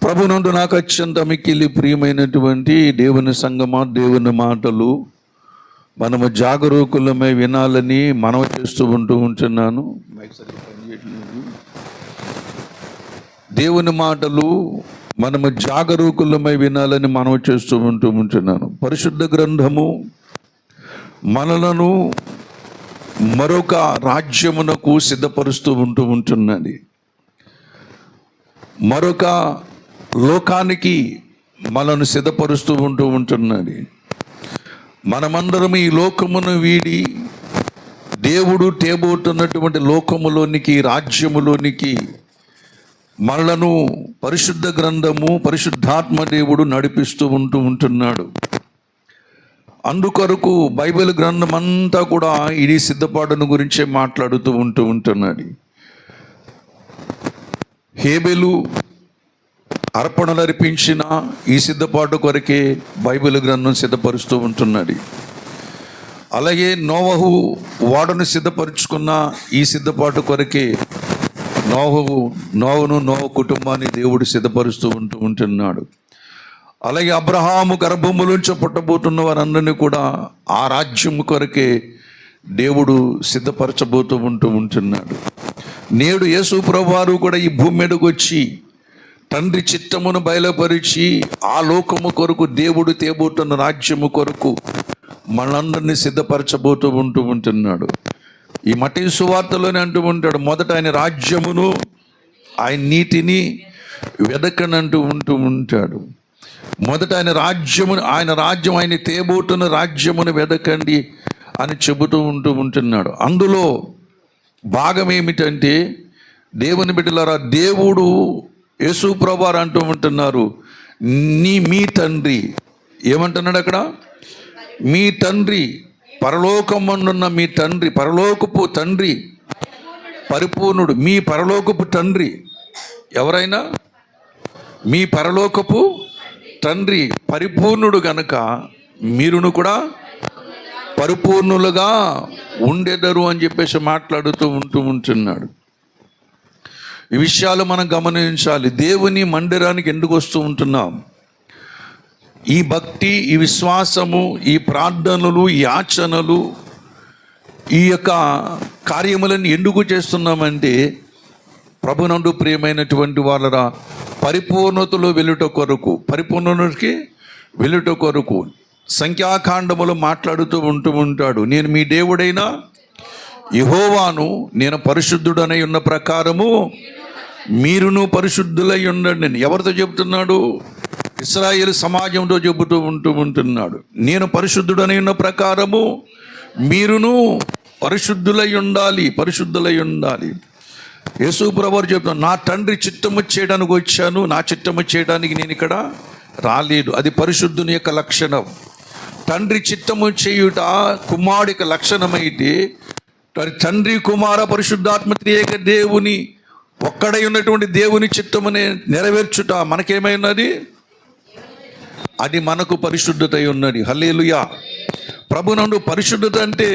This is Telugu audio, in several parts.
ప్రభునందు నాకు అత్యంత మిక్కిలి ప్రియమైనటువంటి దేవుని సంగమా, దేవుని మాటలు మనము జాగరూకులమై వినాలని మనవి చేస్తూ ఉంటున్నాను. దేవుని మాటలు మనము జాగరూకులమై వినాలని మనవి చేస్తూ ఉంటున్నాను. పరిశుద్ధ గ్రంథము మనలను మరొక రాజ్యమునకు సిద్ధపరుస్తూ ఉంటున్నది. మరొక లోకానికి మనను సిద్ధపరుస్తూ ఉంటున్నది. మనమందరం ఈ లోకమును వీడి దేవుడు తేబోతున్నటువంటి లోకములోనికి, రాజ్యములోనికి మనలను పరిశుద్ధ గ్రంథము, పరిశుద్ధాత్మ దేవుడు నడిపిస్తూ ఉంటున్నాడు. అందుకొరకు బైబిల్ గ్రంథం అంతా కూడా ఇది సిద్ధపాటును గురించే మాట్లాడుతూ ఉంటున్నది. హేబెలు అర్పణలు అర్పించిన ఈ సిద్ధపాటు కొరకే బైబిల్ గ్రంథం సిద్ధపరుస్తూ ఉంటున్నది. అలాగే నోవహు వాడను సిద్ధపరుచుకున్న ఈ సిద్ధపాటు కొరకే నోవ కుటుంబాన్ని దేవుడు సిద్ధపరుస్తూ ఉంటున్నాడు. అలాగే అబ్రహాము గర్భములోంచి పుట్టబోతున్న వారందరినీ కూడా ఆ రాజ్యము కొరకే దేవుడు సిద్ధపరచబోతూ ఉంటున్నాడు. నేడు యేసు ప్రభువారు కూడా ఈ భూమి మీదకు వచ్చి తండ్రి చిత్తమును బయలుపరిచి ఆ లోకము కొరకు, దేవుడు తేబోతున్న రాజ్యము కొరకు మనందరినీ సిద్ధపరచబోతూ ఉంటున్నాడు. ఈ మత్తయి సువార్తలోనే అంటూ ఉంటాడు, మొదట ఆయన రాజ్యమును, ఆయన నీతిని వెదకనంటూ ఉంటాడు. మొదట ఆయన రాజ్యమును, ఆయన తేబోతున్న రాజ్యమును వెదకండి అని చెబుతూ ఉంటున్నాడు. అందులో భాగం ఏమిటంటే, దేవుని బిడ్డలారా, దేవుడు యేసు ప్రభువారు అంటూ ఉంటున్నారు, మీ తండ్రి ఏమంటున్నాడు అక్కడ? మీ తండ్రి, పరలోకమందున్న మీ తండ్రి, పరలోకపు తండ్రి పరిపూర్ణుడు. మీ పరలోకపు తండ్రి ఎవరైనా? మీ పరలోకపు తండ్రి పరిపూర్ణుడు గనక మీరును కూడా పరిపూర్ణులుగా ఉండెదరు అని చెప్పేసి మాట్లాడుతూ ఉంటున్నాడు. ఈ విషయాలు మనం గమనించాలి. దేవుని మందిరానికి ఎందుకు వస్తూ ఉంటున్నాం? ఈ భక్తి, ఈ విశ్వాసము, ఈ ప్రార్థనలు, ఈ యాచనలు, ఈ యొక్క కార్యములను ఎందుకు చేస్తున్నామంటే, ప్రభునందు ప్రియమైనటువంటి వాళ్ళరా, పరిపూర్ణతలో వెళ్ళుట కొరకు, పరిపూర్ణకి వెళ్ళుట కొరకు సంఖ్యాకాండములు మాట్లాడుతూ ఉంటాడు. నేను మీ దేవుడైన యెహోవాను, నేను పరిశుద్ధుడనై ఉన్న ప్రకారము మీరును పరిశుద్ధులై ఉండండి. ఎవరితో చెబుతున్నాడు? ఇశ్రాయేలు సమాజంతో చెబుతూ ఉంటున్నాడు. నేను పరిశుద్ధుడనై ఉన్న ప్రకారము మీరును పరిశుద్ధులై ఉండాలి, పరిశుద్ధులై ఉండాలి. యేసు ప్రభువు చెప్తున్నాను, నా తండ్రి చిత్తము చేయడానికి వచ్చాను, నా చిత్తము చేయడానికి నేను ఇక్కడ రాలేదు. అది పరిశుద్ధుని యొక్క లక్షణం. తండ్రి చిత్తము చేయుట కుమారుడికి లక్షణమైతే, తండ్రి, కుమార, పరిశుద్ధాత్మ త్రియేక దేవుని ఒక్కడై ఉన్నటువంటి దేవుని చిత్తముని నెరవేర్చుట మనకేమైనది? అది మనకు పరిశుద్ధత ఉన్నది. హల్లెలూయా. ప్రభునందు పరిశుద్ధత అంటే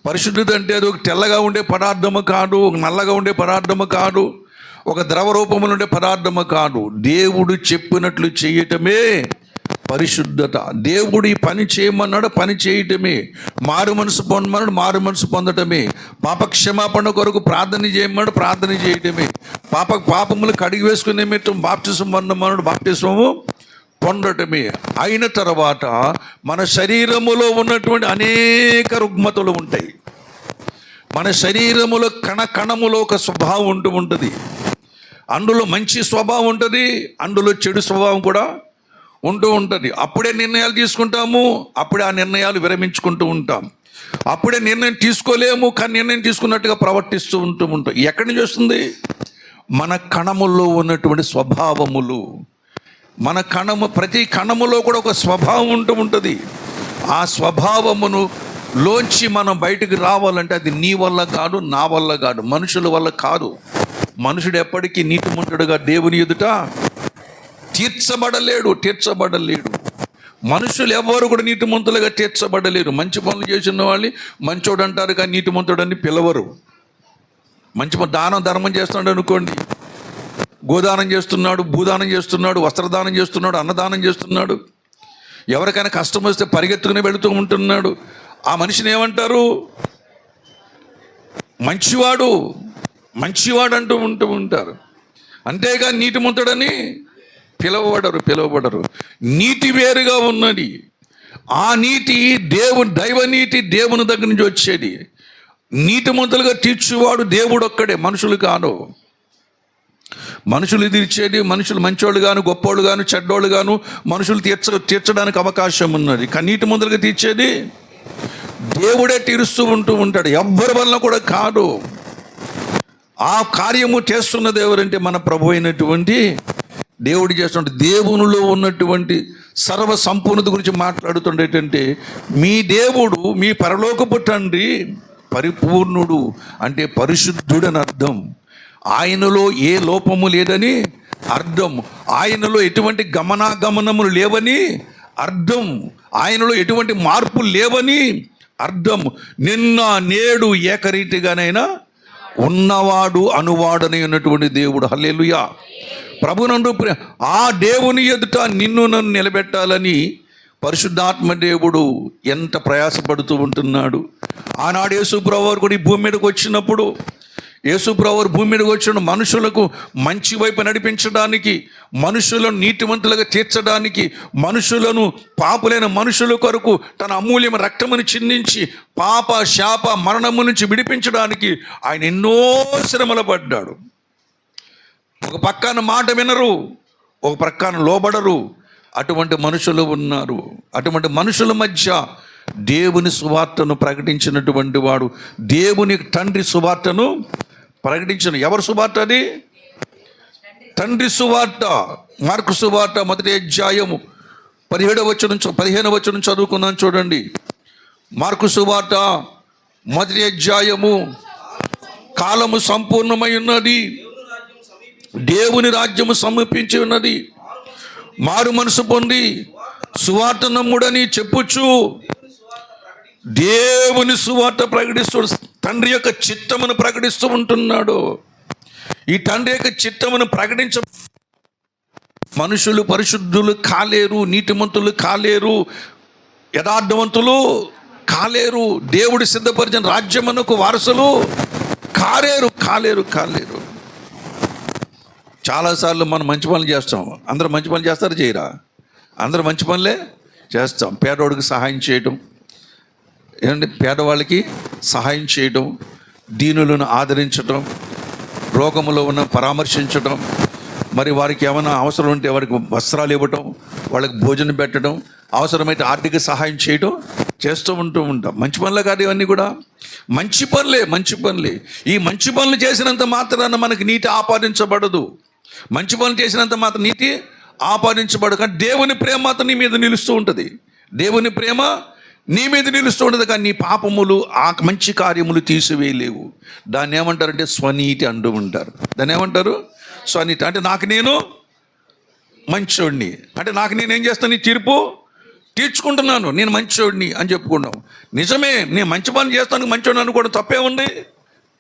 అది ఒక తెల్లగా ఉండే పదార్థము కాదు, ఒక నల్లగా ఉండే పదార్థము కాదు, ఒక ద్రవ రూపములు ఉండే పదార్థము కాదు. దేవుడు చెప్పినట్లు చేయటమే పరిశుద్ధత. దేవుడు ఈ పని చేయమన్నాడు, పని చేయటమే. మారు మనసు పొందమన్నాడు, మారు మనసు పొందటమే. పాపక్షమాపణ కొరకు ప్రార్థన చేయమన్నాడు, ప్రార్థన చేయటమే. పాపములు కడిగి వేసుకునే నిమిత్తం బాప్తిసం పొందమన్నాడు, బాప్తిసము పొందటమే. అయిన తర్వాత మన శరీరములో ఉన్నటువంటి అనేక రుగ్మతలు ఉంటాయి. మన శరీరములో కణములో ఒక స్వభావం ఉంటుంది. అందులో మంచి స్వభావం ఉంటుంది, అందులో చెడు స్వభావం కూడా ఉంటుంది. అప్పుడే నిర్ణయాలు తీసుకుంటాము, అప్పుడే ఆ నిర్ణయాలు విరమించుకుంటూ ఉంటాం. అప్పుడే నిర్ణయం తీసుకోలేము, కానీ నిర్ణయం తీసుకున్నట్టుగా ప్రవర్తిస్తూ ఉంటాం. ఎక్కడి నుంచి వస్తుంది? మన కణముల్లో ఉన్నటువంటి స్వభావములు. మన ప్రతి కణములో కూడా ఒక స్వభావం ఉంటుంది. ఆ స్వభావమును లోంచి మనం బయటకు రావాలంటే అది నీ వల్ల కాదు, నా వల్ల కాదు, మనుషుల వల్ల కాదు. మనుషుడు ఎప్పటికీ నీతిమంతుడుగా దేవుని ఎదుట తీర్చబడలేడు. మనుషులు ఎవరు కూడా నీతిమంతులుగా తీర్చబడలేరు. మంచి పనులు చేసిన వాళ్ళు మంచోడు అంటారు, కానీ నీతిమంతుడని పిలవరు. మంచి దానం ధర్మం చేస్తున్నాడు అనుకోండి, గోదానం చేస్తున్నాడు, భూదానం చేస్తున్నాడు, వస్త్రదానం చేస్తున్నాడు, అన్నదానం చేస్తున్నాడు. ఎవరికైనా కష్టం వస్తే పరిగెత్తుకుని వెళుతూ ఉంటున్నాడు. ఆ మనిషిని ఏమంటారు? మంచివాడు, మంచివాడు ఉంటూ ఉంటారు. అంతేగా నీతిమంతుడని పిలువబడరు. నీతి వేరుగా ఉన్నది. ఆ నీతి దైవ నీతి దేవుని దగ్గర నుంచి వచ్చేది. నీతిమంతులుగా తీర్చువాడు దేవుడు ఒక్కడే, మనుషులు కాదు. మనుషులు తీర్చేది, మనుషులు మంచోళ్ళు గాను, గొప్పోళ్ళు గాను, చెడ్డోళ్ళు గాను మనుషులు తీర్చడానికి అవకాశం ఉన్నది. కానీ నీతిమంతులుగా తీర్చేది దేవుడే తీరుస్తూ ఉంటాడు, ఎవ్వరి వల్ల కూడా కాదు. ఆ కార్యము చేస్తున్నది ఎవరంటే మన ప్రభు అయినటువంటి దేవుడు చేస్తున్న దేవునిలో ఉన్నటువంటి సర్వ సంపూర్ణత గురించి మాట్లాడుతుండేటంటే, మీ దేవుడు, మీ పరలోకపు తండ్రి పరిపూర్ణుడు అంటే పరిశుద్ధుడని అర్థం. ఆయనలో ఏ లోపము లేదని అర్థం. ఆయనలో ఎటువంటి గమనాగమనములు లేవని అర్థం. ఆయనలో ఎటువంటి మార్పులు లేవని అర్థం. నిన్న నేడు ఏకరీతిగానైనా ఉన్నవాడు అనువాడని ఉన్నటువంటి దేవుడు. హల్లెలూయా. ప్రభునందు ఆ దేవుని ఎదుట నిన్ను నన్ను నిలబెట్టాలని పరిశుద్ధాత్మ దేవుడు ఎంత ప్రయాసపడుతూ ఉంటున్నాడు. ఆనాడు యేసుప్రభువు వారు కూడా ఈ భూమి మీదకి వచ్చినప్పుడు, యేసుప్రభువు వారు భూమి మీదకి వచ్చిన మనుషులకు మంచి వైపు నడిపించడానికి, మనుషులను నీతివంతులుగా తీర్చడానికి, మనుషులను పాపులైన మనుషుల కొరకు తన అమూల్యమైన రక్తమును చిందించి పాప శాప మరణము నుంచి విడిపించడానికి ఆయన ఎన్నో శ్రమలు పడ్డాడు. ఒక పక్కన మాట వినరు, ఒక ప్రక్కన లోబడరు. అటువంటి మనుషులు ఉన్నారు. అటువంటి మనుషుల మధ్య దేవుని సువార్తను ప్రకటించినటువంటి వాడు, దేవుని తండ్రి సువార్తను ప్రకటించిన. ఎవరి సువార్త అది? తండ్రి సువార్త. మార్కు సువార్త 1వ అధ్యాయము 15వ వచనం చదువుకున్నాను చూడండి. మార్కు సువార్త 1వ అధ్యాయము, కాలము సంపూర్ణమై ఉన్నది, దేవుని రాజ్యము సమీపించి ఉన్నది, మారు మనసు పొంది సువార్త నమ్ముడని చెప్పుచు దేవుని సువార్త ప్రకటిస్తూ తండ్రి యొక్క చిత్తమును ప్రకటిస్తూ ఉంటున్నాడు. ఈ తండ్రి యొక్క చిత్తమును ప్రకటించ మనుషులు పరిశుద్ధులు కాలేరు, నీతిమంతులు కాలేరు, యథార్థవంతులు కాలేరు, దేవుడు సిద్ధపరిచిన రాజ్యమునకు వారసులు కాలేరు. చాలాసార్లు మనం మంచి పనులు చేస్తాం. అందరూ మంచి పనులు చేస్తారా? చేయరా? అందరూ మంచి పనులే చేస్తాం. పేదవాడికి సహాయం చేయడం, ఏంటంటే పేదవాళ్ళకి సహాయం చేయడం, దీనులను ఆదరించడం, రోగములో ఉన్న పరామర్శించడం, మరి వారికి ఏమైనా అవసరం ఉంటే వారికి వస్త్రాలు ఇవ్వటం, వాళ్ళకి భోజనం పెట్టడం, అవసరమైతే ఆర్థిక సహాయం చేయడం చేస్తూ ఉంటాం. మంచి పనులే కాదు ఇవన్నీ కూడా? మంచి పనులే. ఈ మంచి పనులు చేసినంత మాత్రాన మనకి నీతి ఆపాదించబడదు. మంచి పనులు చేసినంత మాత్రం నీతి ఆపాదించబడదు. కానీ దేవుని ప్రేమ మాత్రం నీ మీద నిలుస్తూ ఉంటుంది. దేవుని ప్రేమ నీ మీద నిలుస్తూ ఉంటుంది. కానీ నీ పాపములు, ఆ మంచి కార్యములు తీసివేయలేవు. దాన్ని ఏమంటారంటే స్వనీతి అంటూ ఉంటారు. దాన్ని ఏమంటారు? స్వనీతి. అంటే నాకు నేను మంచోడిని, అంటే నాకు నేను ఏం చేస్తాను, ఈ తీర్పు తీర్చుకుంటున్నాను, నేను మంచోడిని అని చెప్పుకుంటాం. నిజమే, నేను మంచి పని చేస్తాను, మంచోడిని అనుకోవడం తప్పే ఉంది,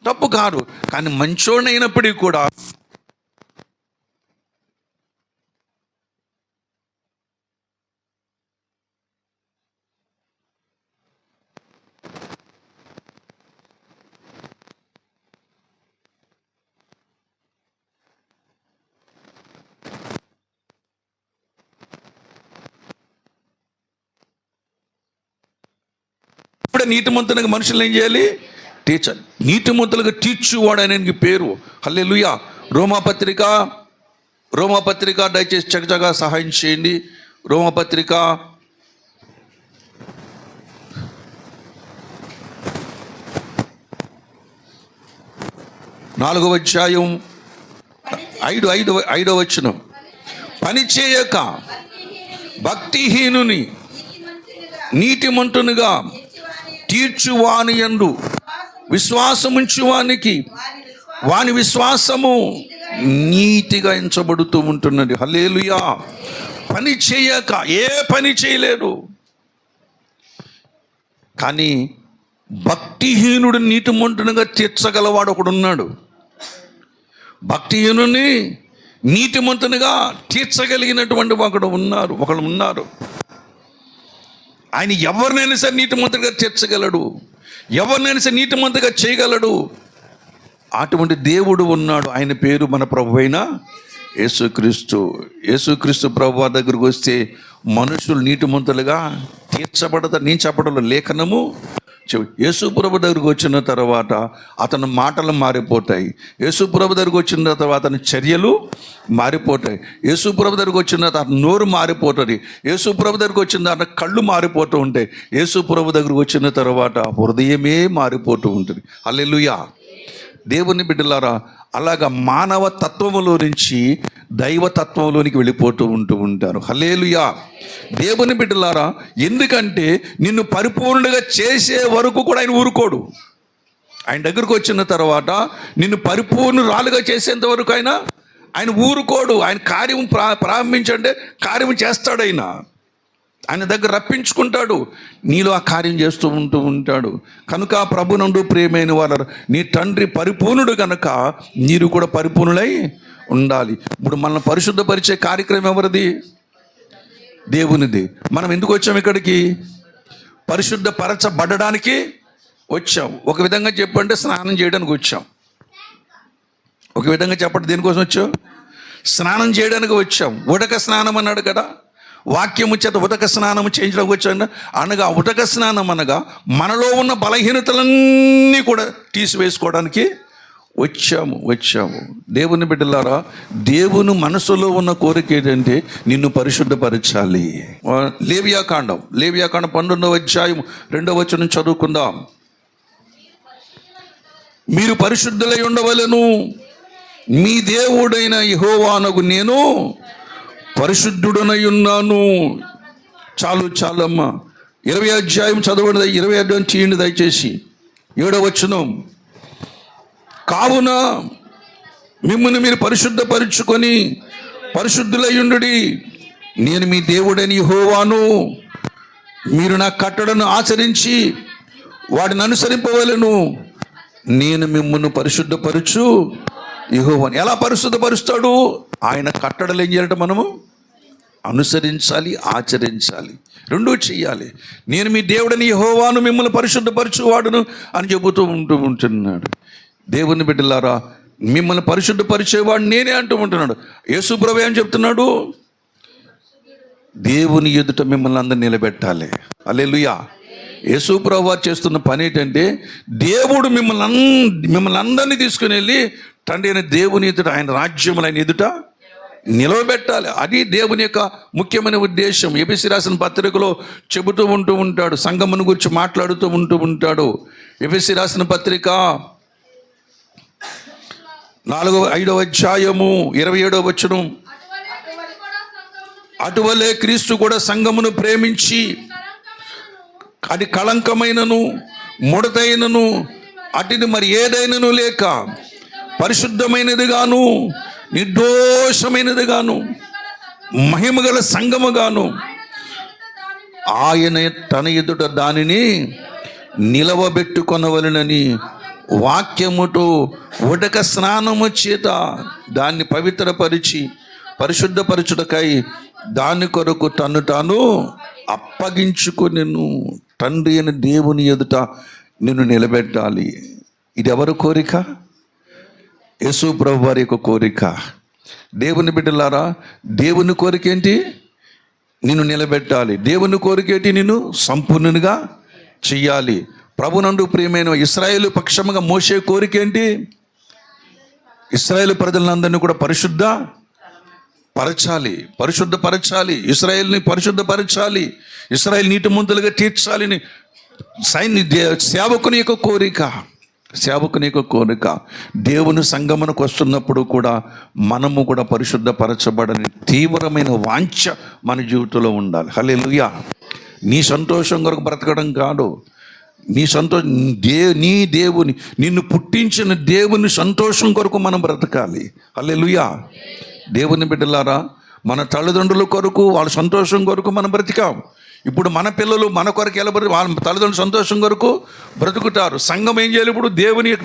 తప్పు కాదు. కానీ మంచోడిని అయినప్పటికీ కూడా నీతిమంతులుగా మనుషులు ఏం చేయాలి? తీర్చాలి. నీతిమంతులుగా తీర్చువాడు ఆయనకి పేరు. హల్లెలూయా. రోమాపత్రిక దయచేసి చకచగా సహాయం చేయండి. రోమాపత్రిక 4వ అధ్యాయం 5వ వచనం. పని చేయక భక్తిహీనుని నీతిమంతునిగా తీర్చువాని యందు విశ్వాసముంచువానికి వాని విశ్వాసము నీతిగా ఎంచబడుతూ ఉంటున్నది. హల్లెలూయా. పని చేయక, ఏ పని చేయలేడు. కానీ భక్తిహీనుడు నీతిమంతునిగా తీర్చగలవాడు ఒకడున్నాడు. భక్తిహీనుని నీతిమంతునిగా తీర్చగలిగినటువంటి ఒకళ్ళు ఉన్నారు. ఆయన ఎవరినైనా సరే నీతిమంతుడిగా తీర్చగలడు, ఎవరినైనా సరే నీతిమంతుడిగా చేయగలడు. అటువంటి దేవుడు ఉన్నాడు. ఆయన పేరు మన ప్రభువైన యేసుక్రీస్తు ప్రభు దగ్గరకు వస్తే మనుషులు నీతిమంతులుగా తీర్చబడతారు. నేను చెప్పడంలో లేఖనము యేసు ప్రభు దగ్గరకు వచ్చిన తర్వాత అతని మాటలు మారిపోతాయి. యేసు ప్రభు దగ్గరకు వచ్చిన తర్వాత అతని చర్యలు మారిపోతాయి. యేసు ప్రభు దగ్గరకు వచ్చిన తర్వాత అతని నోరు మారిపోతుంది. యేసు ప్రభు దగ్గరకు వచ్చిన తర్వాత కళ్ళు మారిపోతూ ఉంటాయి. యేసు ప్రభు దగ్గరకు వచ్చిన తర్వాత హృదయమే మారిపోతూ ఉంటుంది. హల్లెలూయా. దేవుని బిడ్డలారా, అలాగా మానవ తత్వములో నుంచి దైవతత్వంలోనికి వెళ్ళిపోతూ ఉంటారు. హల్లెలూయా. దేవుని బిడ్డలారా, ఎందుకంటే నిన్ను పరిపూర్ణంగా చేసే వరకు కూడా ఆయన ఊరుకోడు. ఆయన దగ్గరకు వచ్చిన తర్వాత నిన్ను పరిపూర్ణురాలుగా చేసేంత వరకు ఆయన ఊరుకోడు. ఆయన కార్యం ప్రారంభించంటే కార్యం చేస్తాడు. ఆయన దగ్గర రప్పించుకుంటాడు. నీలో ఆ కార్యం చేస్తూ ఉంటాడు. కనుక ప్రభునందు ప్రియమైన వారు, నీ తండ్రి పరిపూర్ణుడు కనుక మీరు కూడా పరిపూర్ణులై ఉండాలి. ఇప్పుడు మనల్ని పరిశుద్ధపరిచే కార్యక్రమం ఎవరిది? దేవునిది. మనం ఎందుకు వచ్చాం ఇక్కడికి? పరిశుద్ధపరచబడడానికి వచ్చాం. ఒక విధంగా చెప్పంటే స్నానం చేయడానికి వచ్చాం. ఒక విధంగా చెప్పండి, దేనికోసం వచ్చాం? స్నానం చేయడానికి వచ్చాం. ఉదక స్నానం అన్నాడు కదా, వాక్యము చేత ఉదక స్నానము చేయించడానికి వచ్చాను అనగా, ఉదక స్నానం అనగా మనలో ఉన్న బలహీనతలన్నీ కూడా తీసివేసుకోవడానికి వచ్చాము. దేవుని బిడ్డలారా, దేవుని మనసులో ఉన్న కోరిక ఏంటంటే నిన్ను పరిశుద్ధపరచాలి. లేవియాకాండం 12వ అధ్యాయం 2వ వచనం చదువుకుందాం. మీరు పరిశుద్ధులై ఉండవలెను, మీ దేవుడైన యెహోవానగు నేను పరిశుద్ధుడనై ఉన్నాను. చాలమ్మా. 20వ అధ్యాయం చదవండి. 20వ అధ్యాయం చేయండి దయచేసి. 7వ వచనం. కావున మిమ్మల్ని మీరు పరిశుద్ధపరుచుకొని పరిశుద్ధులయ్యుండుడి, నేను మీ దేవుడైన యెహోవాను. మీరు నా కట్టడను ఆచరించి వాటిని అనుసరింపవలెను, నేను మిమ్మల్ని పరిశుద్ధపరచు యెహోవాను. ఎలా పరిశుద్ధపరుస్తాడు? ఆయన కట్టడలు ఏం చేయాలంటే మనము అనుసరించాలి, ఆచరించాలి, రెండూ చెయ్యాలి. నేను మీ దేవుడని యెహోవాను, మిమ్మల్ని పరిశుద్ధపరచువాడును అని చెబుతూ ఉంటున్నాడు. దేవుని బిడ్డలారా, మిమ్మల్ని పరిశుద్ధపరిచేవాడు నేనే అంటూ ఉంటున్నాడు. యేసు ప్రభువు ఏం చెప్తున్నాడు? దేవుని ఎదుట మిమ్మల్ని అందరిని నిలబెట్టాలి. హల్లెలూయా. యేసు ప్రభువు వారు చేస్తున్న పని ఏంటంటే, దేవుడు మిమ్మల్ని అందరినీ తీసుకుని వెళ్ళి తండ్రి అయిన దేవుని ఎదుట, ఆయన రాజ్యములు ఆయన ఎదుట నిలవబెట్టాలి. అది దేవుని యొక్క ముఖ్యమైన ఉద్దేశం. ఎఫెసీ రాసిన పత్రికలో చెబుతూ ఉంటాడు, సంఘమును గురించి మాట్లాడుతూ ఉంటాడు. ఎఫెసీ రాసిన పత్రిక 5వ అధ్యాయము 27వ వచనం. అటువలే క్రీస్తు కూడా సంఘమును ప్రేమించి అది కళంకమైనను ముడతైనను అటుని మరి ఏదైనను లేక పరిశుద్ధమైనదిగాను నిర్దోషమైనదిగాను మహిమగల సంఘముగాను ఆయన తన ఎదుట దానిని నిలవబెట్టుకొనవలెనని వాక్యముతో ఉదక స్నానము చేత దాన్ని పవిత్రపరిచి పరిశుద్ధపరచుటకై దాని కొరకు తను తాను అప్పగించుకొనెను. తండ్రి అయిన దేవుని ఎదుట నిన్ను నిలబెట్టాలి. ఇది ఎవరి కోరిక? యేసు ప్రభు వారి యొక్క కోరిక. దేవుని బిడ్డలారా, దేవుని కోరిక ఏంటి? నిన్ను నిలబెట్టాలి. దేవుని కోరిక ఏంటి? నిన్ను సంపూర్ణునిగా చెయ్యాలి. ప్రభునందు ప్రియమైన ఇశ్రాయేలు పక్షముగా మోసే కోరిక ఏంటి? ఇశ్రాయేలు ప్రజలందరినీ కూడా పరిశుద్ధపరచాలి. ఇశ్రాయేల్ని పరిశుద్ధపరచాలి, ఇశ్రాయేల్ నీతిమంతులుగా తీర్చాలని సేవకుని యొక్క కోరిక. దేవుని సంగమనకు వస్తున్నప్పుడు కూడా మనము కూడా పరిశుద్ధపరచబడని తీవ్రమైన వాంఛ మన జీవితంలో ఉండాలి. హల్లెలూయా. నీ సంతోషం కొరకు బ్రతకడం కాదు, నీ దేవుని నిన్ను పుట్టించిన దేవుని సంతోషం కొరకు మనం బ్రతకాలి. హల్లెలూయా. దేవుని బిడ్డలారా, మన తల్లిదండ్రుల కొరకు, వాళ్ళ సంతోషం కొరకు మనం బ్రతికాం. ఇప్పుడు మన పిల్లలు మన కొరకు ఎలా వాళ్ళ తల్లిదండ్రుల సంతోషం కొరకు బ్రతుకుతారు. సంఘం ఏం చేయాలి? ఇప్పుడు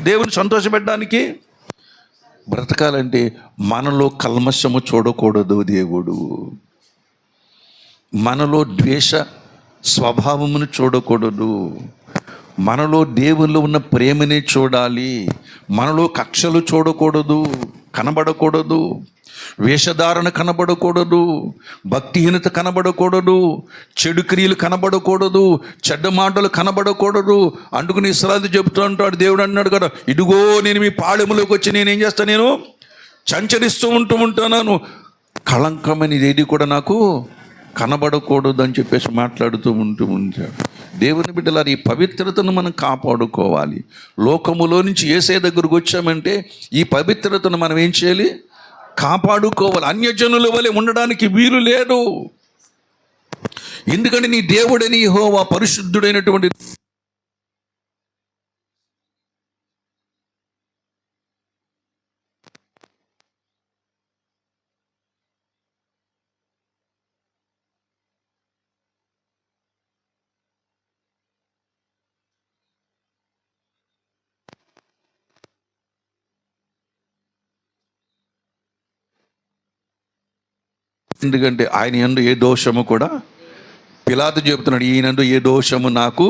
దేవుని సంతోషపెట్టడానికి బ్రతకాలంటే మనలో కల్మషము చూడకూడదు దేవుడు. మనలో ద్వేష స్వభావమును చూడకూడదు. మనలో దేవుల్లో ఉన్న ప్రేమనే చూడాలి. మనలో కక్షలు చూడకూడదు, కనబడకూడదు. వేషధారణ కనబడకూడదు, భక్తిహీనత కనబడకూడదు, చెడు క్రియలు కనబడకూడదు, చెడ్డ మాటలు కనబడకూడదు. అందుకని ఇశ్రాయేలు చెబుతూ ఉంటాడు, దేవుడు అన్నాడు కదా, ఇదిగో నేను మీ పాళెములోకి వచ్చి నేనేం చేస్తాను, నేను సంచరిస్తూ ఉంటాను, కళంకమైనది ఏది కూడా నాకు కనబడకూడదు అని చెప్పేసి మాట్లాడుతూ ఉంటాడు. దేవుని బిడ్డలారా, ఈ పవిత్రతను మనం కాపాడుకోవాలి. లోకములో నుంచి యేసే దగ్గరకు వచ్చామంటే ఈ పవిత్రతను మనం ఏం చేయాలి, కాపాడుకోవాలి. అన్యజనుల వలె ఉండడానికి వీలు లేదు. ఎందుకంటే నీ దేవుడని యెహోవా పరిశుద్ధుడైనటువంటి ఎందుకంటే ఆయన యందు ఏ దోషము కూడా, పిలాతు చెబుతున్నాడు, ఈయనందు ఏ దోషము నాకు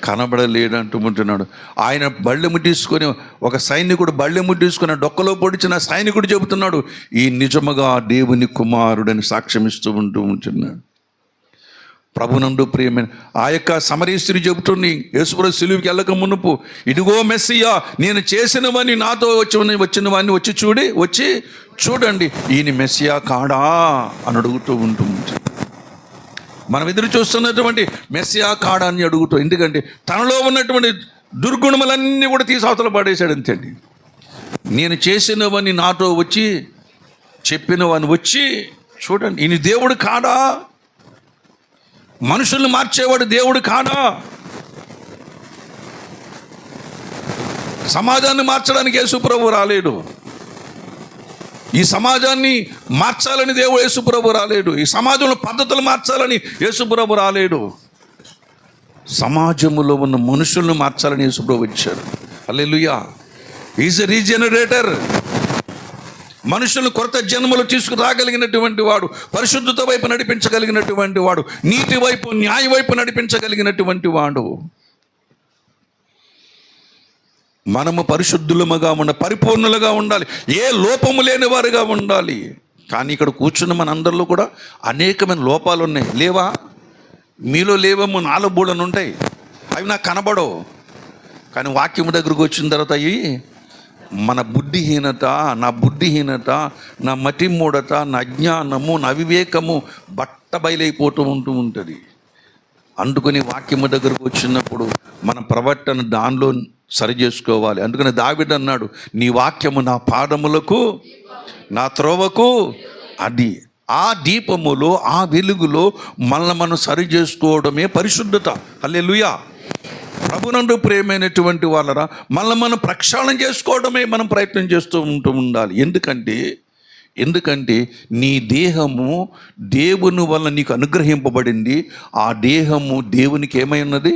కనబడలేడు అంటున్నాడు. ఆయన బళ్ళెము తీసుకొని, ఒక సైనికుడు బళ్ళెము తీసుకుని డొక్కలో పొడిచిన సైనికుడు చెబుతున్నాడు, ఈ నిజముగా దేవుని కుమారుడని సాక్ష్యమిస్తూ ఉంటున్నాడు. ప్రభునందు ప్రియమైన ఆ యొక్క సమరయ స్త్రీ చెబుతుంది, యేసుప్రభు సిలువకి వెళ్ళక మునుపు, ఇదిగో మెస్సియా, నేను చేసినవని నాతో వచ్చిన వాడిని వచ్చి చూడండి, ఈయన మెస్సియా కాడా అని అడుగుతూ ఉంటుంది. మనం ఎదురు చూస్తున్నటువంటి మెస్సియా కాడా అని అడుగుతూ, ఎందుకంటే తనలో ఉన్నటువంటి దుర్గుణములన్నీ కూడా తీసి అవతల పడేశాడు. అంతేండి, నేను చేసినవని నాతో చెప్పినవని వచ్చి చూడండి, ఈయన దేవుడు కాడా, మనుషుల్ని మార్చేవాడు దేవుడు కాడా, సమాజాన్ని మార్చడానికి యేసుప్రభు రాలేడు, ఈ సమాజాన్ని మార్చాలని దేవుడు యేసుప్రభు రాలేడు, ఈ సమాజంలో పద్ధతులు మార్చాలని యేసుప్రభు రాలేడు, సమాజంలో ఉన్న మనుషులను మార్చాలని యేసుప్రభు వచ్చాడు. హల్లెలూయా. Is a regenerator. మనుషులను కొత్త జన్మలు తీసుకురాగలిగినటువంటి వాడు, పరిశుద్ధత వైపు నడిపించగలిగినటువంటి వాడు, నీతి వైపు, న్యాయ వైపు నడిపించగలిగినటువంటి వాడు. మనము పరిశుద్ధులముగా పరిపూర్ణులుగా ఉండాలి, ఏ లోపము లేని వారుగా ఉండాలి. కానీ ఇక్కడ కూర్చున్న మన అందరిలో కూడా అనేకమైన లోపాలు ఉన్నాయి. లేవా? మీలో లేవేమో 4 బూడలు ఉంటాయి, అవి నాకు కనబడవు. కానీ వాక్యము దగ్గరకు వచ్చిన తర్వాత అవి మన బుద్ధిహీనత, నా బుద్ధిహీనత, నా మతిమూఢత, నా అజ్ఞానము, నా అవివేకము బయలైపోతూ ఉంటుంది. అందుకని వాక్యము దగ్గరకు వచ్చినప్పుడు మన ప్రవర్తన దానిలో సరి చేసుకోవాలి. అందుకని దావీదు అన్నాడు, నీ వాక్యము నా పాదములకు, నా త్రోవకు అది. ఆ దీపములో, ఆ వెలుగులో మనం సరి చేసుకోవడమే పరిశుద్ధత. హల్లెలూయా. ప్రభునందు ప్రియమైనటువంటి వాళ్ళరా, మనం ప్రక్షాళన చేసుకోవడమే మనం ప్రయత్నం చేస్తూ ఉండాలి. ఎందుకంటే నీ దేహము దేవుని వల్ల నీకు అనుగ్రహింపబడింది. ఆ దేహము దేవునికి ఏమై ఉన్నది?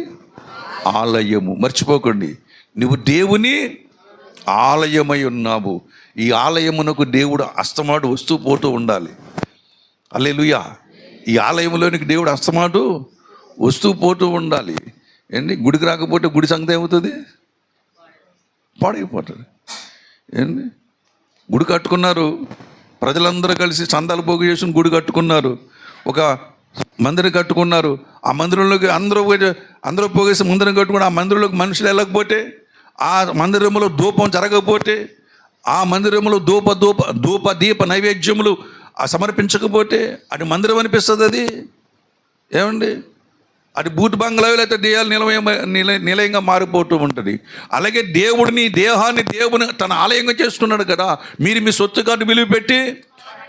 ఆలయము. మర్చిపోకండి, నువ్వు దేవుని ఆలయమై ఉన్నావు. ఈ ఆలయమునకు దేవుడు అస్తమాటు వస్తూ పోతూ ఉండాలి. హల్లెలూయా. ఈ ఆలయంలోనికి దేవుడు అస్తమాటు వస్తూ పోతూ ఉండాలి. ఏంటి, గుడికి రాకపోతే గుడి సంగతి ఏమవుతుంది? పాడైపోతుంది. ఏంటి, గుడి కట్టుకున్నారు, ప్రజలందరూ కలిసి చందాలు పోగు చేసుకుని గుడి కట్టుకున్నారు, ఒక మందిరం కట్టుకున్నారు. ఆ మందిరంలోకి అందరూ పోగేసి మందిరం కట్టుకుని ఆ మందిరంలోకి మనుషులు వెళ్ళకపోతే, ఆ మందిరంలో ధూపం జరగకపోతే, ఆ మందిరంలో ధూప దీప నైవేద్యములు సమర్పించకపోతే అది మందిరం అనిపిస్తుంది. అది ఏమండి, అది బూత్ బంగ్లాలో అయితే దేహాలు నిలయంగా మారిపోతూ ఉంటుంది. అలాగే దేవుడిని, దేహాన్ని దేవుని తన ఆలయంగా చేసుకున్నాడు కదా. మీరు మీ సొత్తు కాదు విలువ పెట్టి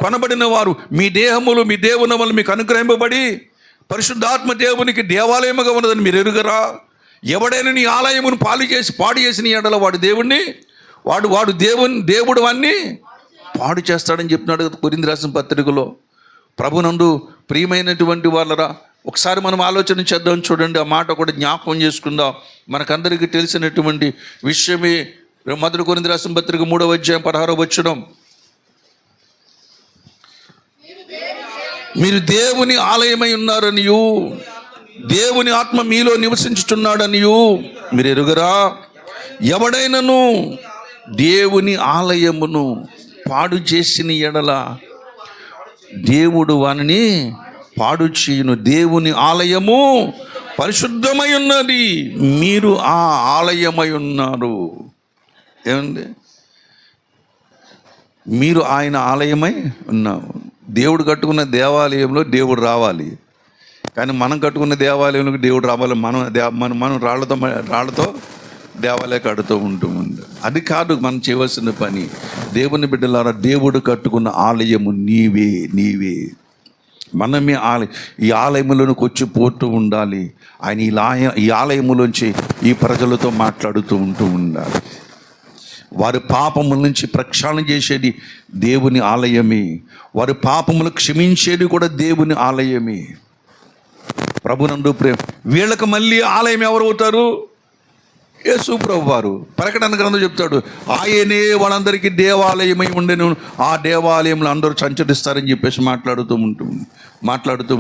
కొనబడిన వారు, మీ దేహములు మీ దేవుని వల్ల మీకు అనుగ్రహింపబడి పరిశుద్ధాత్మ దేవునికి దేవాలయముగా ఉన్నదని మీరు ఎరుగరా? ఎవడైనా నీ ఆలయమును పాడు చేసిన ఎడల వాడు దేవుడు అన్నీ పాడు చేస్తాడని చెప్తున్నాడు కదా కొరింథీ రాసిన పత్రికలో. ప్రభునందు ప్రియమైనటువంటి వాళ్ళరా, ఒకసారి మనం ఆలోచన చేద్దాం. చూడండి, ఆ మాట కూడా జ్ఞాపకం చేసుకుందాం. మనకందరికీ తెలిసినటువంటి విషయమే. మొదటి కొరింథీ రాసిన పత్రిక 3వ అధ్యాయం 16వ వచనం, మీరు దేవుని ఆలయమై ఉన్నారనియు దేవుని ఆత్మ మీలో నివసించుచున్నాడనియు మీరు ఎరుగరా? ఎవడైనను దేవుని ఆలయమును పాడు చేసిన ఎడల దేవుడు వానిని పాడు చేయును. దేవుని ఆలయము పరిశుద్ధమై ఉన్నది, మీరు ఆ ఆలయమై ఉన్నారు. ఏమండి? మీరు ఆయన ఆలయమై ఉన్నావు. దేవుడు కట్టుకున్న దేవాలయంలో దేవుడు రావాలి, కానీ మనం కట్టుకున్న దేవాలయంలోకి దేవుడు రావాలి. మనం రాళ్లతో దేవాలయం కడుతూ ఉంటుంది. అది కాదు మనం చేయవలసిన పని. దేవుని బిడ్డలారా, దేవుడు కట్టుకున్న ఆలయము నీవే. మనమే ఈ ఆలయంలోనికి వచ్చి పోతూ ఉండాలి. ఆయన ఈ ఆలయములోంచి ఈ ప్రజలతో మాట్లాడుతూ ఉండాలి. వారి పాపముల నుంచి ప్రక్షాళన చేసేది దేవుని ఆలయమే. వారి పాపములు క్షమించేది కూడా దేవుని ఆలయమే. ప్రభునందు ప్రేమ. వీళ్ళకి మళ్ళీ ఆలయం ఎవరు అవుతారు? యేసు ప్రభు వారు. ప్రకటన గ్రంథం చెప్తాడు, ఆయనే వాళ్ళందరికీ దేవాలయమై ఉండెను, ఆ దేవాలయంలో అందరూ సంచరిస్తారని చెప్పేసి మాట్లాడుతూ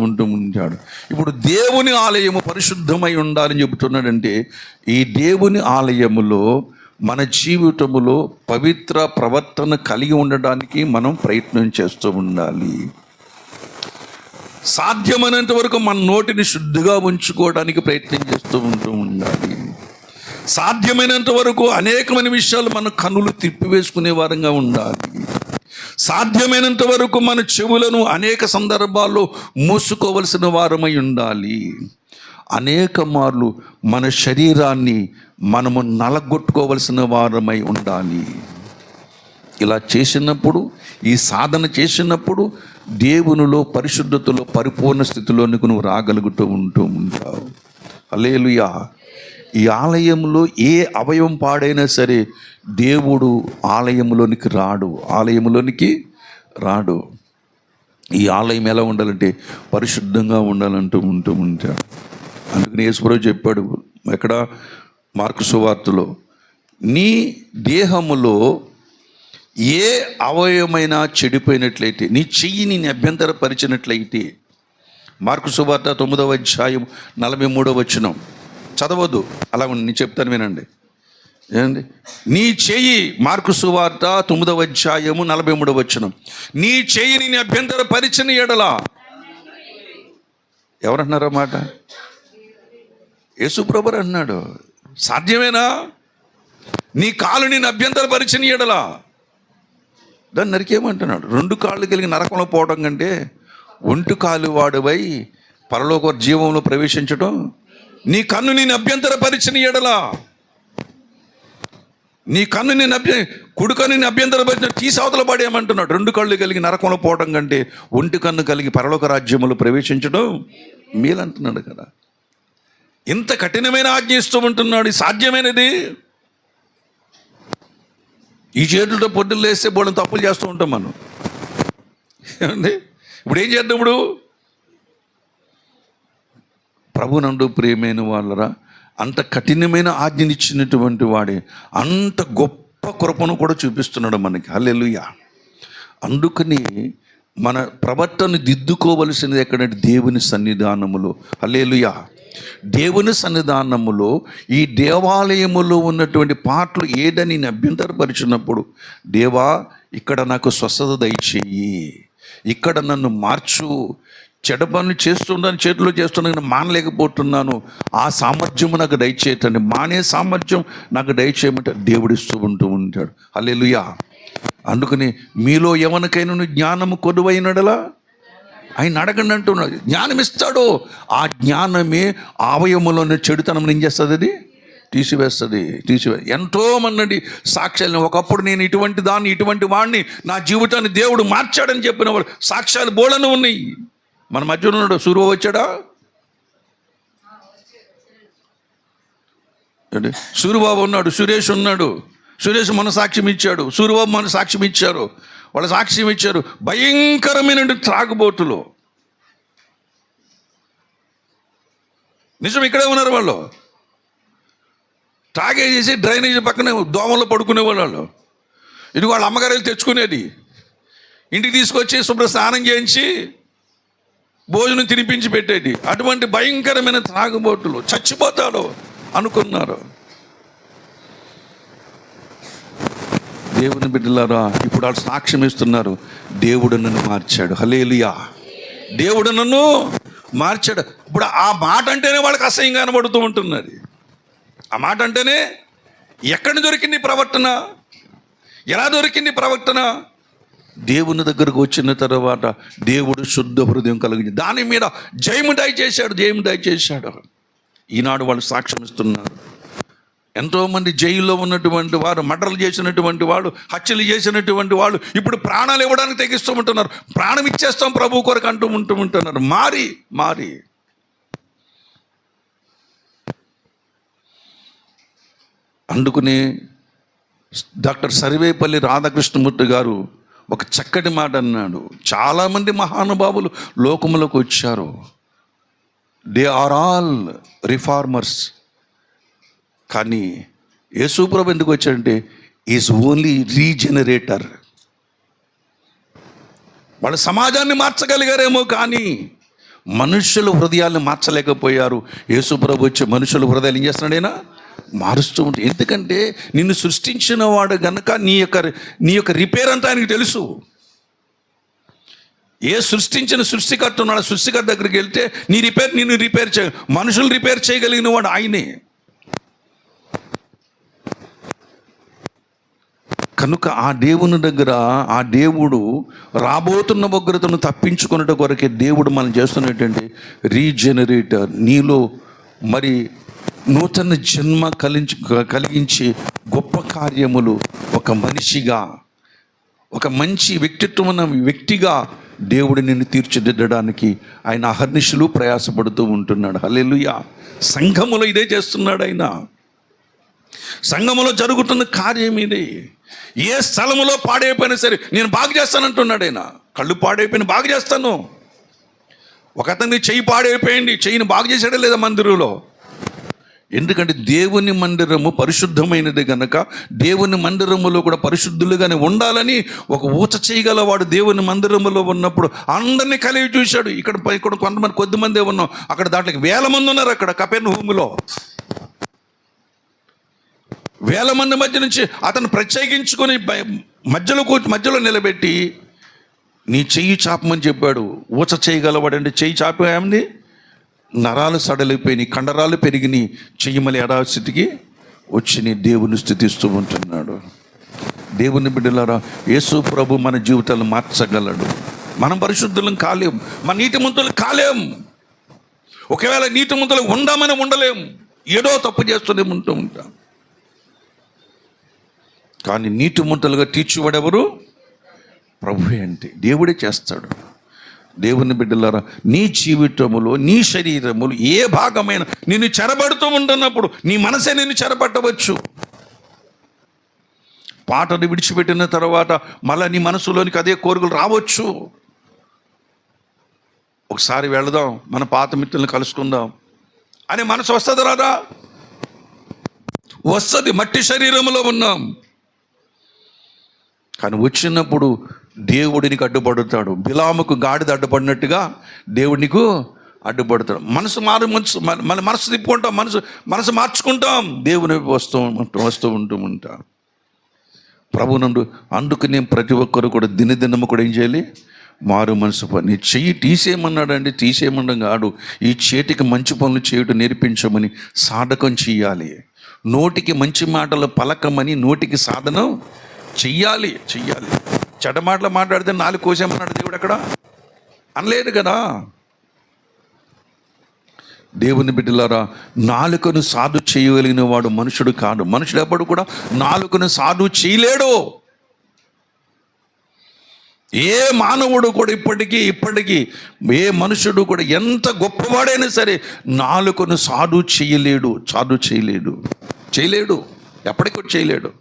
ఉంటాడు. ఇప్పుడు దేవుని ఆలయము పరిశుద్ధమై ఉండాలని చెబుతున్నాడంటే, ఈ దేవుని ఆలయములో మన జీవితములో పవిత్ర ప్రవర్తన కలిగి ఉండడానికి మనం ప్రయత్నం చేస్తూ ఉండాలి. సాధ్యమైనంత వరకు మన నోటిని శుద్ధిగా ఉంచుకోవడానికి ప్రయత్నం చేస్తూ ఉండాలి. సాధ్యమైనంత వరకు అనేకమైన విషయాలు మన కన్నులు తిప్పివేసుకునే వారంగా ఉండాలి. సాధ్యమైనంత వరకు మన చెవులను అనేక సందర్భాల్లో మూసుకోవలసిన వారమై ఉండాలి. అనేక మార్లు మన శరీరాన్ని మనము నలగొట్టుకోవలసిన వారమై ఉండాలి. ఇలా చేసినప్పుడు, ఈ సాధన చేసినప్పుడు దేవునిలో పరిశుద్ధతలో పరిపూర్ణ స్థితిలోనికి నువ్వు రాగలుగుతూ ఉంటావు. హల్లెలూయా. ఈ ఆలయంలో ఏ అవయవం పాడైనా సరే దేవుడు ఆలయంలోనికి రాడు. ఈ ఆలయం ఎలా ఉండాలంటే పరిశుద్ధంగా ఉండాలంటూ ఉంటాడు. అందుకని యేసుప్రభు చెప్పాడు ఎక్కడ? మార్కు సువార్తలో, నీ దేహములో ఏ అవయవమైనా చెడిపోయినట్లయితే, నీ చెయ్యి నేను అభ్యంతరపరిచినట్లయితే, మార్కు సువార్త 9వ అధ్యాయం 43వ వచనం. చదవద్దు, అలా నేను చెప్తాను వినండి. ఏంటి? నీ చెయ్యి, మార్కు సువార్త 9వ అధ్యాయము 43వ వచనం, నీ చెయ్యిని నీ అభ్యంతరపరిచిన ఎడల, ఎవరన్నారా మాట? యేసుప్రభు అన్నాడు. సాధ్యమేనా? నీ కాలు నేను అభ్యంతరపరిచిన ఎడల దాన్ని నరికేమంటున్నాడు. 2 కాళ్ళు కలిగి నరకంలో పోవడం కంటే ఒంటి కాలు వాడువై పరలోక జీవంలో ప్రవేశించడం. నీ కన్ను నేను అభ్యంతరపరిచిన ఎడల, నీ కన్ను నేను కుడి కన్ను నేను అభ్యంతరపరిచిన తీసి అవతల పడేయమంటున్నాడు. 2 కళ్ళు కలిగి నరకంలో పోవడం కంటే ఒంటి కన్ను కలిగి పరలోక రాజ్యంలో ప్రవేశించడం మేలంటున్నాడు కదా. ఇంత కఠినమైన ఆజ్ఞ ఇస్తూ ఉంటున్నాడు. సాధ్యమైనది. ఈ చేతులతో పొద్దులు వేస్తే బోళ్ళని తప్పులు చేస్తూ ఉంటాం మనం. ఏమండి? ఇప్పుడు ఏం చేద్దాం? ఇప్పుడు ప్రభునందు ప్రియమైన వాళ్ళరా, అంత కఠినమైన ఆజ్ఞనిచ్చినటువంటి వాడే అంత గొప్ప కృపను కూడా చూపిస్తున్నాడు మనకి. హల్లెలూయా. అందుకని మన ప్రవర్తన దిద్దుకోవలసినది ఎక్కడంటే దేవుని సన్నిధానములో. హల్లెలూయా. దేవుని సన్నిధానములో ఈ దేవాలయములో ఉన్నటువంటి పాటలు ఏదని అభ్యంతరపరిచినప్పుడు, దేవా ఇక్కడ నాకు స్వస్థత దయచేయి, ఇక్కడ నన్ను మార్చు, చెడ్డ పనులు చేస్తున్నాను, చేతిలో చేస్తున్నాను, మానలేకపోతున్నాను, ఆ సామర్థ్యము నాకు దయచేయటండి, మానే సామర్థ్యం నాకు దయచేయమంటే దేవుడిస్తూ ఉంటాడు. హల్లెలూయా. అందుకని మీలో ఎవరికైనా జ్ఞానము కొదువైనడలా ఆయన అడగండి అంటున్నాడు. జ్ఞానం ఇస్తాడు. ఆ జ్ఞానమే అవయములోని చెడుతనం ఏం చేస్తుంది? అది తీసివేస్తుంది. ఎంతోమంది సాక్ష్యాలు, ఒకప్పుడు నేను ఇటువంటి వాడిని, నా జీవితాన్ని దేవుడు మార్చాడని చెప్పిన వాళ్ళు సాక్ష్యాలు బోళను ఉన్నాయి. మన మధ్యలో ఉన్నాడు. సూర్య వచ్చాడా? సూర్యబాబు ఉన్నాడు, సురేష్ ఉన్నాడు. సురేష్ మన సాక్ష్యం ఇచ్చాడు, సూర్యబాబు మన సాక్ష్యం ఇచ్చారు. వాళ్ళు సాక్ష్యం ఇచ్చారు భయంకరమైన త్రాగుబోతులు. నిజం, ఇక్కడే ఉన్నారు వాళ్ళు. తాగేసేసి డ్రైనేజ్ పక్కనే దోమల్లో పడుకునేవాళ్ళు. ఇది వాళ్ళ అమ్మగారు తెచ్చుకునేది, ఇంటికి తీసుకొచ్చి శుభ్ర స్నానం చేయించి భోజనం తినిపించి పెట్టేది. అటువంటి భయంకరమైన త్రాగుబోతులు చచ్చిపోతాడు అనుకున్నారు. దేవుని బిడ్డలారా, ఇప్పుడు వాళ్ళు సాక్ష్యం ఇస్తున్నారు, దేవుడు నన్ను మార్చాడు. హల్లెలూయా, దేవుడు నన్ను మార్చాడు. ఇప్పుడు ఆ మాట అంటేనే వాళ్ళకి అసహ్యంగా కనబడుతూ ఉంటున్నది. ఆ మాట అంటేనే ఎక్కడ దొరికింది ప్రవర్తన, ఎలా దొరికింది ప్రవర్తన? దేవుని దగ్గరకు వచ్చిన తర్వాత దేవుడు శుద్ధ హృదయం కలిగింది, దాని మీద జయము దయచేశాడు. ఈనాడు వాళ్ళు సాక్ష్యం ఇస్తున్నారు. ఎంతోమంది జైల్లో ఉన్నటువంటి వారు, మర్డర్లు చేసినటువంటి వాళ్ళు, హత్యలు చేసినటువంటి వాళ్ళు ఇప్పుడు ప్రాణాలు ఇవ్వడానికి తెగిస్తూ ఉంటున్నారు. ప్రాణం ఇచ్చేస్తాం ప్రభు కొరకు ఉంటున్నారు. మారి అందుకుని డాక్టర్ సర్వేపల్లి రాధాకృష్ణమూర్తి గారు ఒక చక్కటి మాట అన్నాడు. చాలామంది మహానుభావులు లోకములకు వచ్చారు, దే ఆర్ ఆల్ రిఫార్మర్స్. కానీ యేసు ప్రభు ఎందుకు వచ్చాడంటే ఈజ్ ఓన్లీ రీజనరేటర్. వాళ్ళ సమాజాన్ని మార్చగలిగారేమో కానీ మనుషుల హృదయాలను మార్చలేకపోయారు. యేసు ప్రభు వచ్చి మనుషుల హృదయాలు ఏం చేస్తున్నాడైనా మారుస్తూ ఉంటాడు. ఎందుకంటే నిన్ను సృష్టించిన వాడు గనక నీ యొక్క రిపేర్ అంతా ఆయనకు తెలుసు. ఏ సృష్టించిన సృష్టికర్త ఉన్నాడు, సృష్టికర్త దగ్గరికి వెళ్తే నిన్ను రిపేర్ మనుషులు రిపేర్ చేయగలిగిన వాడు ఆయనే. కనుక ఆ దేవుని దగ్గర ఆ దేవుడు రాబోతున్న ఉగ్రతను తప్పించుకున్నట్టు కొరకే దేవుడు మనం చేస్తున్నటువంటి రీజనరేటర్. నీలో మరి నూతన జన్మ కలిగించే గొప్ప కార్యములు ఒక మనిషిగా, ఒక మంచి వ్యక్తిత్వం ఉన్న వ్యక్తిగా దేవుడు నిన్ను తీర్చిదిద్దడానికి ఆయన అహర్నిశలు ప్రయాసపడుతూ ఉంటున్నాడు. హల్లెలూయా. సంఘములో ఇదే చేస్తున్నాడు ఆయన. సంఘములో జరుగుతున్న కార్యం ఇదే. ఏ స్థలములో పాడైపోయినా సరే నేను బాగు చేస్తానంటున్నాడు ఆయన. కళ్ళు పాడైపోయిన బాగు చేస్తాను. ఒక అతన్ని చెయ్యి పాడైపోయింది, చెయ్యిని బాగు చేశాడే లేదా మందిరంలో? ఎందుకంటే దేవుని మందిరము పరిశుద్ధమైనది కనుక దేవుని మందిరములో కూడా పరిశుద్ధులుగానే ఉండాలని ఒక ఊచ చేయగలవాడు దేవుని మందిరములో ఉన్నప్పుడు అందరినీ కలిగి చూశాడు. ఇక్కడ కొంతమంది కొద్దిమందే ఉన్నాం, అక్కడ దాంట్లోకి 1000 మంది ఉన్నారు. అక్కడ కపెర్నహూములో 1000 మంది మధ్య నుంచి అతను ప్రత్యేకించుకొని మధ్యలో నిలబెట్టి నీ చెయ్యి చాపమని చెప్పాడు. ఊచ చేయగలవాడంటే చెయ్యి చాప ఏమంది, నరాలు సడలిపోయి కండరాలు పెరిగిని, చెయ్యమలి యథాస్థితికి వచ్చి నీ దేవుని స్థుతిస్తూ ఉంటున్నాడు. దేవుని బిడ్డలారా, యేసు ప్రభు మన జీవితాలను మార్చగలడు. మనం పరిశుద్ధులం కాలేం, మన నీతిమంతులు కాలేం. ఒకవేళ నీతిమంతులు ఉందామని ఉండలేం, ఏదో తప్పు చేస్తూనే ఉంటాం. కానీ నీతిమంతులుగా తీర్చివాడెవరు? ప్రభువే. అంటే దేవుడే చేస్తాడు. దేవుని బిడ్డలారా, నీ జీవితములో నీ శరీరములు ఏ భాగమైన నిన్ను చెరబడుతూ ఉంటున్నప్పుడు నీ మనసే నిన్ను చెరబట్టవచ్చు. పాటను విడిచిపెట్టిన తర్వాత మళ్ళీ నీ మనసులోనికి అదే కోరికలు రావచ్చు. ఒకసారి వెళదాం, మన పాత మిత్రులను కలుసుకుందాం అనే మనసు వస్తుంది రాదా? వస్తుంది. మట్టి శరీరంలో ఉన్నాం. కానీ వచ్చినప్పుడు దేవుడినికి అడ్డుపడుతాడు. బిలాముకు గాడిద అడ్డుపడినట్టుగా దేవుడికి అడ్డుపడతాడు. మనసు తిప్పుకుంటాం, మనసు మార్చుకుంటాం, దేవుని వస్తూ ఉంటాం. ప్రభునందు అందుకనే ప్రతి ఒక్కరు కూడా దినదినము కూడా ఏం చేయాలి? మారు మనసు పని. చెయ్యి తీసేయమన్నాడండి, తీసేయమనడం కాదు, ఈ చేతికి మంచి పనులు చేయటం నేర్పించమని సాధకం చెయ్యాలి. నోటికి మంచి మాటలు పలకమని నోటికి సాధనం చెయ్యాలి. చెడ్డ మాటలు మాట్లాడితే 4 కోసేమన్నాడు దేవుడు. అక్కడ అనలేదు కదా. దేవుని బిడ్డలారా, నాలుకను సాధు చేయగలిగిన వాడు మనుషుడు కాదు. మనుషుడు ఎప్పుడు కూడా నాలుకను సాధు చేయలేడు. ఏ మానవుడు కూడా ఇప్పటికీ ఏ మనుషుడు కూడా ఎంత గొప్పవాడైనా సరే నాలుకను సాధు చేయలేడు. ఎప్పటికీ చేయలేడు.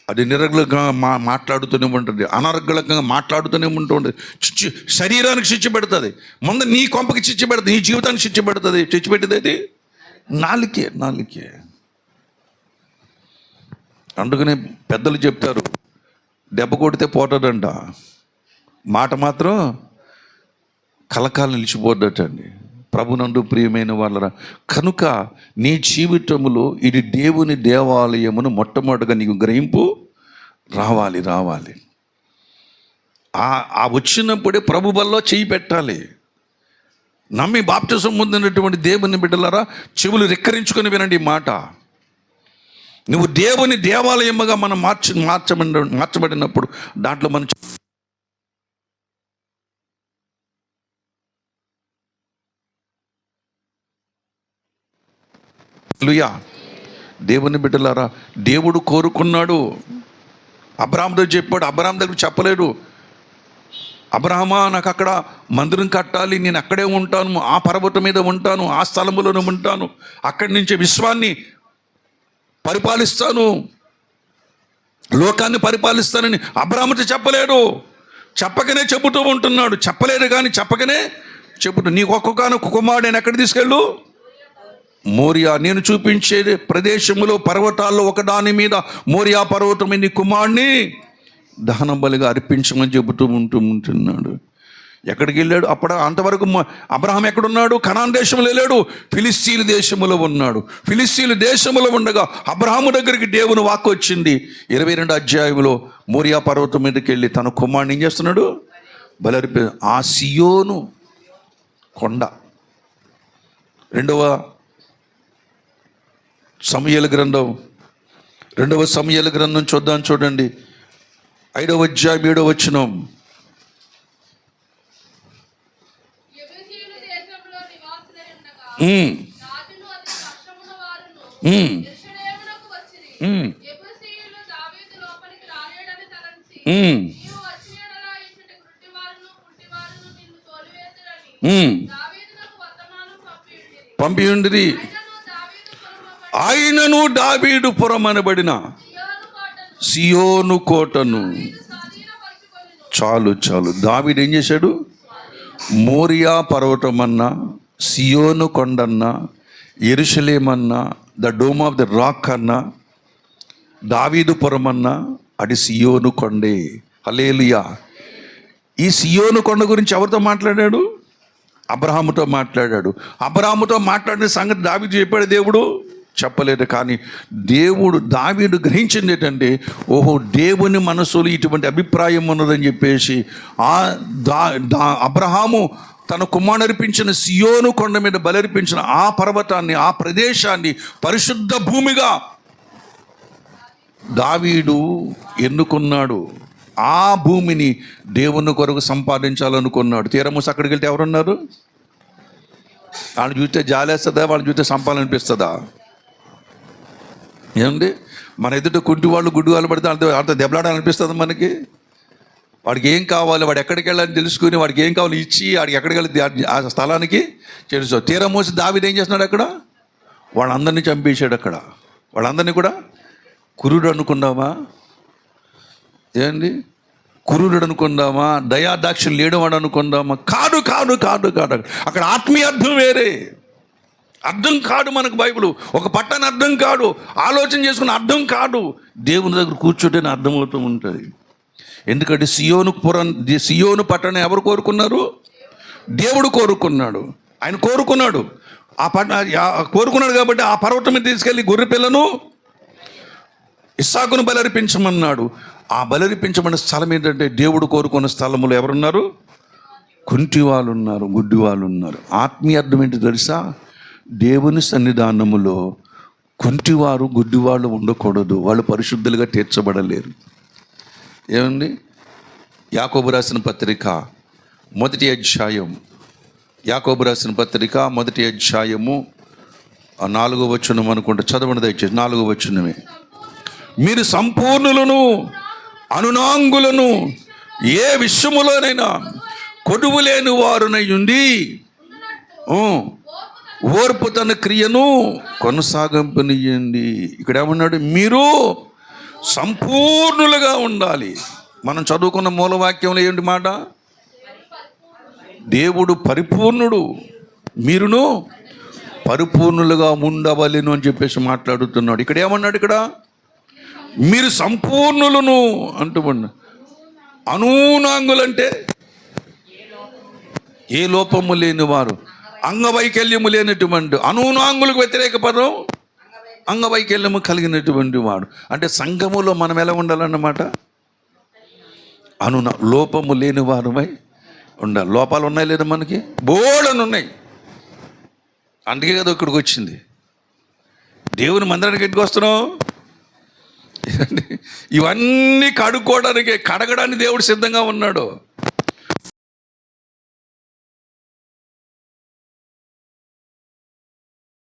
అది నిరర్గళంగా మాట్లాడుతూనే ఉంటుంది, అనర్గళంగా మాట్లాడుతూనే ఉంటుంది. శరీరానికి చిచ్చు పెడుతుంది. ముందు నీ కొంపకి చిచ్చు పెడుతుంది, నీ జీవితానికి చిచ్చు పెడుతుంది. చిచ్చు పెట్టేది నాలికే. అందుకనే పెద్దలు చెప్తారు, దెబ్బ కొడితే పోతుందంట, మాట మాత్రం కలకాలం నిలిచిపోద్దటండి. ప్రభునందు ప్రియమైన వాళ్ళరా, కనుక నీ జీవితంలో ఇది దేవుని దేవాలయమును మొట్టమొదటిగా నీకు గ్రహింపు రావాలి. ఆ వచ్చినప్పుడే ప్రభు బల్లో చేయి పెట్టాలి. నమ్మి బాప్తిసం పొందినటువంటి దేవుని బిడ్డలారా, చెవులు రెక్కరించుకొని వినండి ఈ మాట. నువ్వు దేవుని దేవాలయముగా మనం మార్చబడినప్పుడు దాంట్లో మనం హల్లెలూయా. దేవుని బిడ్డలారా, దేవుడు కోరుకున్నాడు. అబ్రాహాముతో చెప్పాడు, అబ్రాహాము దగ్గర చెప్పలేడు, అబ్రాహమా నాకు అక్కడ మందిరం కట్టాలి, నేను అక్కడే ఉంటాను, ఆ పర్వతం మీద ఉంటాను, ఆ స్థలములోనే ఉంటాను, అక్కడి నుంచి విశ్వాన్ని పరిపాలిస్తాను, లోకాన్ని పరిపాలిస్తానని అబ్రాహాముతో చెప్పలేడు. చెప్పకనే చెబుతూ ఉంటున్నాడు. చెప్పలేదు కానీ చెప్పకనే చెబుతూ, నీకు ఒక్కొక్క కుమారుడు నేను ఎక్కడ తీసుకెళ్ళు, మోరియా, నేను చూపించే ప్రదేశంలో పర్వతాల్లో ఒకదాని మీద మోరియా పర్వతం నీ కుమారుడిని దహన బలిగా అర్పించమని చెబుతూ ఉంటున్నాడు. ఎక్కడికి వెళ్ళాడు? అంతవరకు అబ్రహాం ఎక్కడున్నాడు? కనాన్ దేశంలో వెళ్ళాడు, ఫిలిస్తీన్ దేశంలో ఉన్నాడు. ఫిలిస్తీన్ దేశంలో ఉండగా అబ్రహాము దగ్గరికి దేవుని వాక్కు వచ్చింది. 22 అధ్యాయంలో మోరియా పర్వతం మీదకి వెళ్ళి తన కుమారుని ఏం చేస్తున్నాడు? బలి. ఆ సియోను కొండ. రెండవ సమూయేలు గ్రంథం చూడండి, 5వ అధ్యాయం 7వ వచనం. పంపియుండిరి, ఆయనను దావీదు పురం అనబడిన సియోను కోటను. చాలు. దావీదు ఏం చేశాడు? మోరియా పర్వతం అన్నా, సియోను కొండన్నా, యెరూషలేమన్నా, the dome of the rock అన్నా, దావీదు పురం అన్నా, అది సియోను కొండే. హల్లెలూయా. ఈ సియోను కొండ గురించి ఎవరితో మాట్లాడాడు? అబ్రహాముతో మాట్లాడాడు. అబ్రహాముతో మాట్లాడిన సంగతి దావీదు చెప్పాడు, దేవుడు చెప్పలేదు. కానీ దావీదు గ్రహించింది ఏంటంటే, ఓహో, దేవుని మనసులో ఇటువంటి అభిప్రాయం ఉన్నదని చెప్పేసి అబ్రహాము తన కుమారుడు అర్పించిన సియోను కొండ మీద బలర్పించిన ఆ పర్వతాన్ని, ఆ ప్రదేశాన్ని పరిశుద్ధ భూమిగా దావీదు ఎన్నుకున్నాడు. ఆ భూమిని దేవుని కొరకు సంపాదించాలనుకున్నాడు. తీరమూసి అక్కడికి వెళ్తే ఎవరున్నారు? వాళ్ళని చూస్తే జాలేస్తుందా? వాళ్ళని చూస్తే సంపాదనిపిస్తుందా? ఏమండి, మన ఎదుట కుంటి వాళ్ళు గుడ్డు వాళ్ళు పడితే అంత దెబ్బలాడాలనిపిస్తుంది మనకి. వాడికి ఏం కావాలి, వాడు ఎక్కడికి వెళ్ళాలని తెలుసుకుని వాడికి ఏం కావాలి ఇచ్చి వాడికి ఎక్కడికి వెళ్ళి ఆ స్థలానికి చేరుస్తావు. తీరమూసి దావీదు ఏం చేస్తున్నాడు? అక్కడ వాళ్ళందరినీ చంపేశాడు. అక్కడ వాళ్ళందరినీ కూడా కురుడు అనుకుందామా? ఏండి, కురుడు అనుకుందామా? దయాదాక్షిణ్యం లేనివాడు అనుకుందామా? కాదు. అక్కడ ఆత్మీయ అర్థం వేరే. అర్థం కాదు మనకు బైబిల్. ఒక పట్టణ అర్థం కాదు, ఆలోచన చేసుకున్న అర్థం కాదు. దేవుని దగ్గర కూర్చుంటేనే అర్థమవుతూ ఉంటుంది. ఎందుకంటే సియోను పట్టణం ఎవరు కోరుకున్నారు? దేవుడు కోరుకున్నాడు. ఆయన కోరుకున్నాడు. కోరుకున్నాడు కాబట్టి ఆ పర్వతం మీద తీసుకెళ్ళి గొర్రె పిల్లను ఇస్సాకును బలర్పించమన్నాడు. ఆ బలర్పించమన్న స్థలం ఏంటంటే, దేవుడు కోరుకున్న స్థలములో ఎవరున్నారు? కుంటి వాళ్ళు ఉన్నారు, గుడ్డి వాళ్ళు ఉన్నారు. ఆత్మీయ అర్థం ఏంటి తెలుసా? దేవుని సన్నిధానములో కుంటివారు, గుడ్డివాళ్ళు ఉండకూడదు. వాళ్ళు పరిశుద్ధులుగా తీర్చబడలేరు. ఏమండి, యాకోబు రాసిన పత్రిక 1వ అధ్యాయం, యాకోబు రాసిన పత్రిక 1వ అధ్యాయము 4వ వచనం అనుకుంటా, చదవండి దయచేసి. 4వ వచనమే. మీరు సంపూర్ణులను, అనునాంగులను, ఏ విషయములోనైనా కొదువు లేని వారునై ఉండి ఓర్పు తన క్రియను కొనసాగింపనియండి. ఇక్కడ ఏమన్నాడు? మీరు సంపూర్ణులుగా ఉండాలి. మనం చదువుకున్న మూలవాక్యంలో ఏంటి మాట? దేవుడు పరిపూర్ణుడు, మీరును పరిపూర్ణులుగా ఉండవలెను అని చెప్పేసి మాట్లాడుతున్నాడు. ఇక్కడ ఏమన్నాడు? ఇక్కడ మీరు సంపూర్ణులను అంటున్నాడు. అనూనాంగులంటే ఏ లోపము లేని వారు, అంగవైకల్యము లేనటువంటి. అనూనాంగులకు వ్యతిరేక పదం అంగవైకల్యము కలిగినటువంటి వాడు. అంటే సంఘములో మనం ఎలా ఉండాలన్నమాట? లోపము లేని వారుమై ఉండాలి. లోపాలు ఉన్నాయి లేదా మనకి? బోళ్ళని ఉన్నాయి. అందుకే కదా ఇక్కడికి వచ్చింది. దేవుని మందిరానికి ఎందుకు వస్తున్నాం? ఇవన్నీ కడుక్కోవడానికి, కడగడానికి దేవుడు సిద్ధంగా ఉన్నాడు.